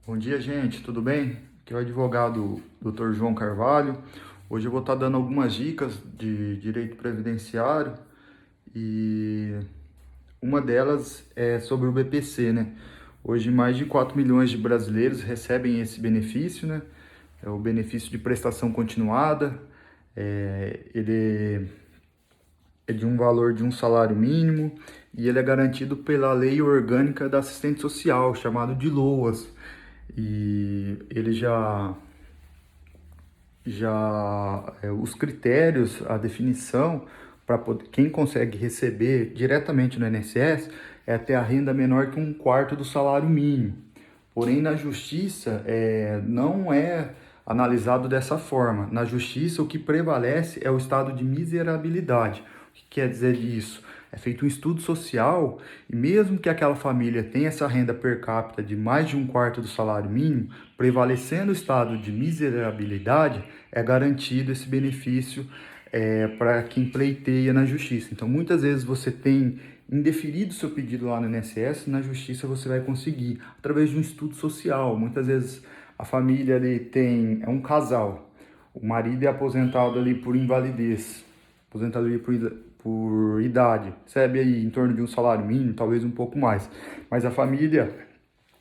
Bom dia, gente, tudo bem? Aqui é o advogado Dr. João Carvalho. Hoje eu vou estar dando algumas dicas de direito previdenciário e uma delas é sobre o BPC, né? Hoje mais de 4 milhões de brasileiros recebem esse benefício, né? É o benefício de prestação continuada. Ele é de um valor de um salário mínimo e ele é garantido pela Lei Orgânica da Assistente Social, chamado de LOAS. E ele os critérios, a definição para quem consegue receber diretamente no INSS é ter a renda menor que um quarto do salário mínimo. Porém, na justiça, não é analisado dessa forma. Na justiça, o que prevalece é o estado de miserabilidade. O que quer dizer isso? É feito um estudo social e mesmo que aquela família tenha essa renda per capita de mais de um quarto do salário mínimo, prevalecendo o estado de miserabilidade, é garantido esse benefício para quem pleiteia na justiça. Então, muitas vezes você tem indeferido seu pedido lá no INSS, na justiça você vai conseguir, através de um estudo social. Muitas vezes a família ali é um casal, o marido é aposentado ali por invalidez, aposentado ali por idade, recebe aí em torno de um salário mínimo, talvez um pouco mais. Mas a família,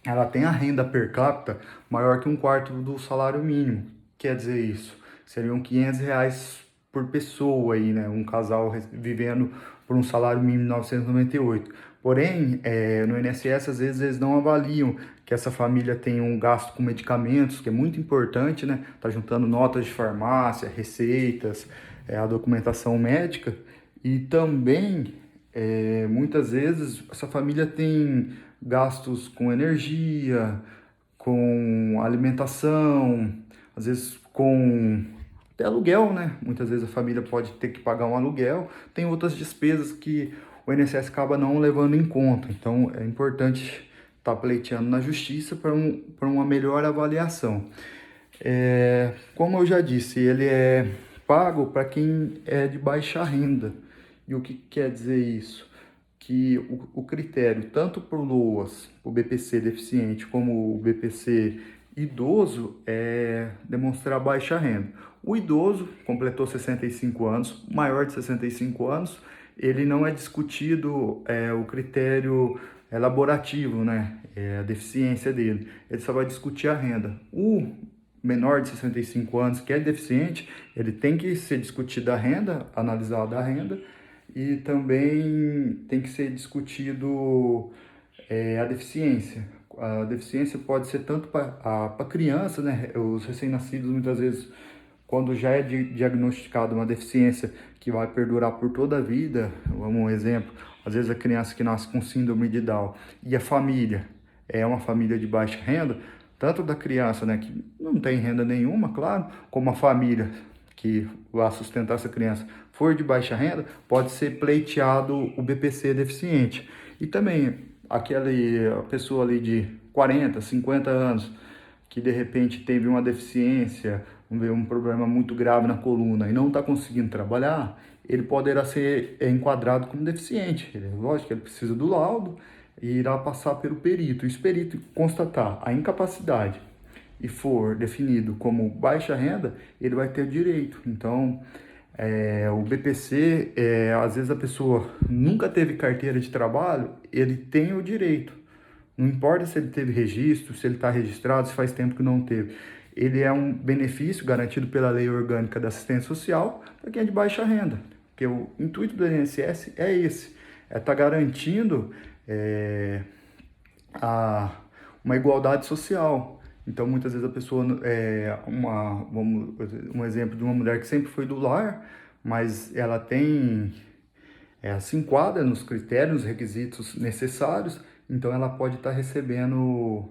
ela tem a renda per capita maior que um quarto do salário mínimo. Quer dizer isso? Seriam R$ 500 por pessoa aí, né? Um casal vivendo por um salário mínimo de 998. Porém, no INSS, às vezes, eles não avaliam que essa família tem um gasto com medicamentos, que é muito importante, né? Tá juntando notas de farmácia, receitas, a documentação médica. E também, muitas vezes, essa família tem gastos com energia, com alimentação, às vezes com até aluguel, né? Muitas vezes a família pode ter que pagar um aluguel, tem outras despesas que o INSS acaba não levando em conta. Então é importante estar pleiteando na justiça para uma melhor avaliação. Como eu já disse, ele é pago para quem é de baixa renda. E o que quer dizer isso? Que o critério, tanto para o LOAS, o BPC deficiente, como o BPC idoso, é demonstrar baixa renda. O idoso completou 65 anos, maior de 65 anos, ele não é discutido o critério elaborativo, né? A deficiência dele. Ele só vai discutir a renda. O menor de 65 anos que é deficiente, ele tem que ser discutida a renda, analisada a renda, e também tem que ser discutido a deficiência. A deficiência pode ser tanto para criança, né? Os recém-nascidos muitas vezes, quando já é diagnosticado uma deficiência que vai perdurar por toda a vida, vamos um exemplo, às vezes a criança que nasce com síndrome de Down e a família é uma família de baixa renda, tanto da criança, né, que não tem renda nenhuma, claro, como a família que vai sustentar essa criança for de baixa renda, pode ser pleiteado o BPC deficiente. E também a pessoa ali de 40, 50 anos que de repente teve uma deficiência, um problema muito grave na coluna e não está conseguindo trabalhar, ele poderá ser enquadrado como deficiente. Lógico que ele precisa do laudo e irá passar pelo perito. E se o perito constatar a incapacidade e for definido como baixa renda, ele vai ter direito. Então, o BPC, às vezes a pessoa nunca teve carteira de trabalho, ele tem o direito. Não importa se ele teve registro, se ele está registrado, se faz tempo que não teve. Ele é um benefício garantido pela Lei Orgânica da Assistência Social para quem é de baixa renda. Porque o intuito do INSS é esse, é estar garantindo a, uma igualdade social. Então, muitas vezes a pessoa um exemplo de uma mulher que sempre foi do lar, mas ela se enquadra nos critérios, nos requisitos necessários, então ela pode estar recebendo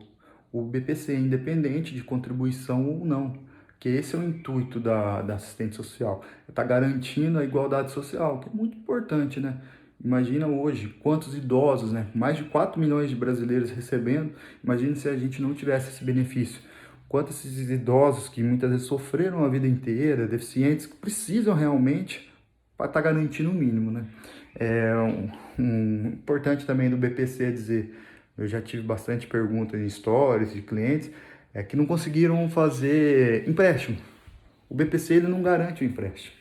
o BPC, independente de contribuição ou não, que esse é o intuito da assistente social, está garantindo a igualdade social, que é muito importante, né? Imagina hoje quantos idosos, né? Mais de 4 milhões de brasileiros recebendo, imagina se a gente não tivesse esse benefício. Quantos esses idosos que muitas vezes sofreram a vida inteira, deficientes, que precisam realmente para estar garantindo o mínimo, né? Importante também do BPC é dizer, eu já tive bastante perguntas em stories de clientes que não conseguiram fazer empréstimo. O BPC ele não garante o empréstimo.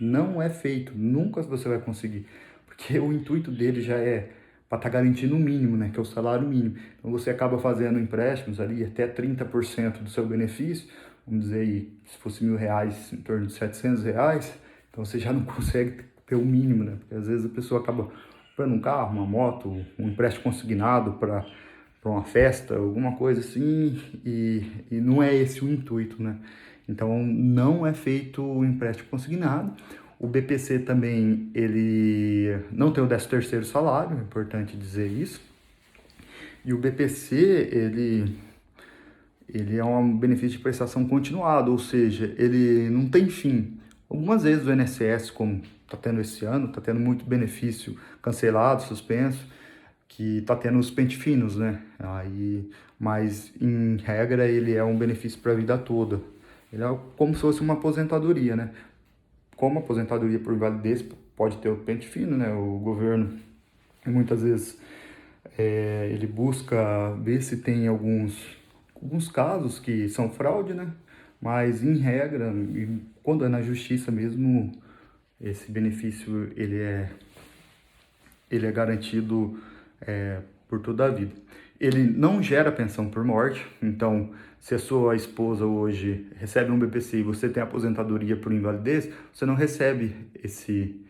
Não é feito, nunca você vai conseguir, porque o intuito dele já é para estar garantindo o mínimo, né, que é o salário mínimo. Então você acaba fazendo empréstimos ali até 30% do seu benefício, vamos dizer aí, se fosse R$ 1.000, em torno de R$ 700, então você já não consegue ter o mínimo, né, porque às vezes a pessoa acaba comprando um carro, uma moto, um empréstimo consignado para uma festa, alguma coisa assim, e não é esse o intuito, né? Então, não é feito o empréstimo consignado. O BPC também, ele não tem o 13º salário, é importante dizer isso. E o BPC, ele é um benefício de prestação continuada, ou seja, ele não tem fim. Algumas vezes o INSS, como está tendo esse ano, está tendo muito benefício cancelado, suspenso, que está tendo os pente finos, né? Mas, em regra, ele é um benefício para a vida toda. Ele é como se fosse uma aposentadoria, né? Como aposentadoria por invalidez pode ter o pente fino, né? O governo, muitas vezes, ele busca ver se tem alguns casos que são fraude, né? Mas, em regra, quando é na justiça mesmo, esse benefício, ele é garantido por toda a vida. Ele não gera pensão por morte, então se a sua esposa hoje recebe um BPC e você tem aposentadoria por invalidez, você não recebe esse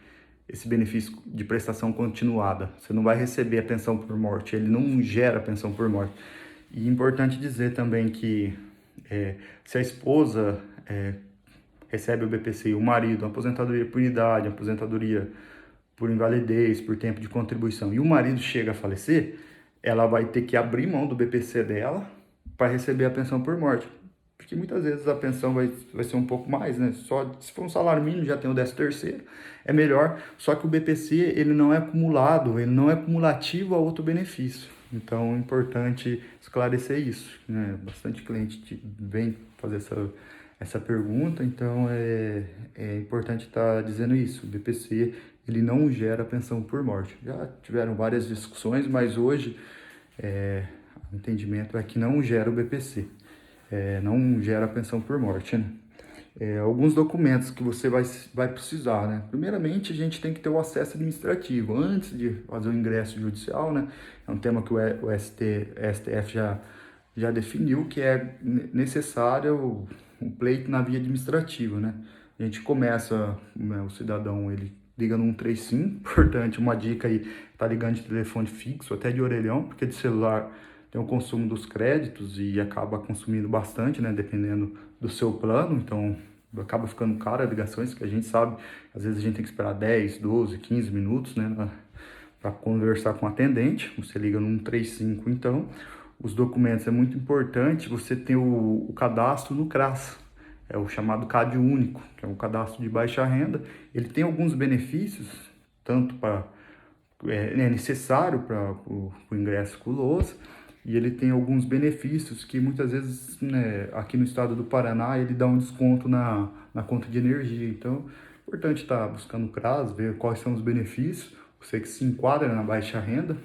benefício de prestação continuada. Você não vai receber a pensão por morte, ele não gera pensão por morte. E é importante dizer também que se a esposa recebe o BPC e o marido, aposentadoria por idade, aposentadoria por invalidez, por tempo de contribuição, e o marido chega a falecer, ela vai ter que abrir mão do BPC dela para receber a pensão por morte. Porque muitas vezes a pensão vai ser um pouco mais, né? Só se for um salário mínimo, já tem o 13º, é melhor. Só que o BPC, ele não é acumulado, ele não é cumulativo a outro benefício. Então, é importante esclarecer isso, né? Bastante cliente vem fazer essa pergunta, então é importante estar dizendo isso. O BPC, ele não gera pensão por morte. Já tiveram várias discussões, mas hoje o entendimento é que não gera o BPC, não gera pensão por morte, né? Alguns documentos que você vai precisar, né? Primeiramente, a gente tem que ter o acesso administrativo antes de fazer o ingresso judicial, né? É um tema que o STF já definiu que é necessário o pleito na via administrativa, né? A gente começa, né, o cidadão, ele liga no 135, importante, uma dica aí, tá ligando de telefone fixo, até de orelhão, porque de celular tem o consumo dos créditos e acaba consumindo bastante, né, dependendo do seu plano, então acaba ficando caro as ligações, que a gente sabe, às vezes a gente tem que esperar 10, 12, 15 minutos, né, para conversar com o atendente. Você liga no 135, então. Os documentos, é muito importante você ter o cadastro no CRAS, é o chamado CAD único, que é um cadastro de baixa renda. Ele tem alguns benefícios, tanto é necessário para o ingresso com o LOAS, e ele tem alguns benefícios que muitas vezes, né, aqui no estado do Paraná, ele dá um desconto na conta de energia. Então, é importante estar buscando o CRAS, ver quais são os benefícios, você que se enquadra na baixa renda,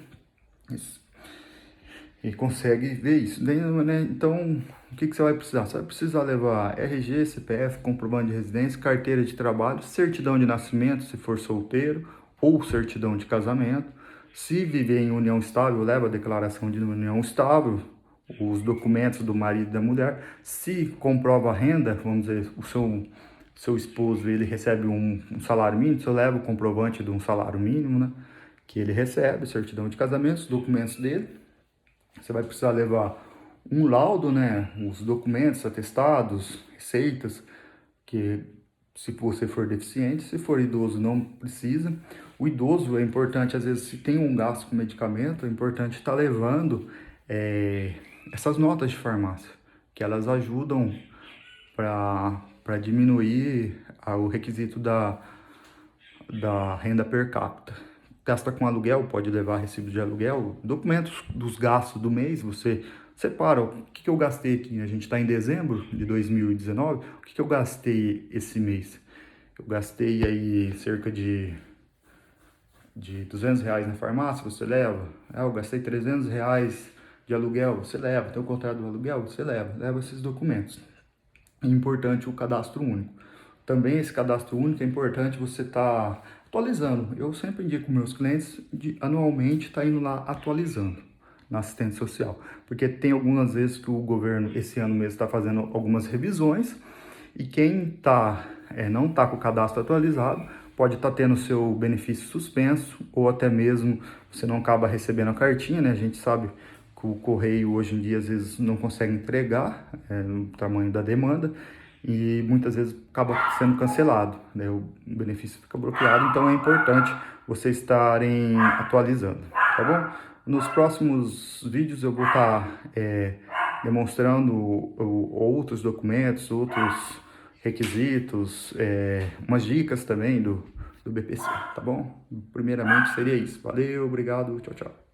e consegue ver isso, né? Então, o que você vai precisar? Você vai precisar levar RG, CPF, comprovante de residência, carteira de trabalho, certidão de nascimento, se for solteiro, ou certidão de casamento. Se viver em união estável, leva a declaração de união estável, os documentos do marido e da mulher. Se comprova a renda, vamos dizer, o seu esposo, ele recebe um salário mínimo, você leva o comprovante de um salário mínimo, né, que ele recebe, certidão de casamento, os documentos dele. Você vai precisar levar um laudo, né, os documentos, atestados, receitas, que se você for deficiente, se for idoso não precisa. O idoso é importante, às vezes, se tem um gasto com medicamento, é importante estar levando essas notas de farmácia, que elas ajudam para diminuir o requisito da renda per capita. Gasta com aluguel, pode levar recibo de aluguel, documentos dos gastos do mês, você separa o que eu gastei aqui. A gente está em dezembro de 2019, o que eu gastei esse mês? Eu gastei aí cerca de de R$ 200 na farmácia, você leva. Eu gastei R$ 300 de aluguel, você leva. Tem o contrato do aluguel, você leva esses documentos. É importante o cadastro único. Também esse cadastro único é importante você estar atualizando. Eu sempre indico meus clientes de anualmente estar indo lá atualizando na assistente social, porque tem algumas vezes que o governo esse ano mesmo está fazendo algumas revisões e quem não está com o cadastro atualizado pode estar tendo seu benefício suspenso ou até mesmo você não acaba recebendo a cartinha, né? A gente sabe que o correio hoje em dia às vezes não consegue entregar no tamanho da demanda e muitas vezes acaba sendo cancelado, né? O benefício fica bloqueado, então é importante vocês estarem atualizando, tá bom? Nos próximos vídeos eu vou estar demonstrando outros documentos, outros requisitos, umas dicas também do BPC, tá bom? Primeiramente seria isso. Valeu, obrigado, tchau, tchau.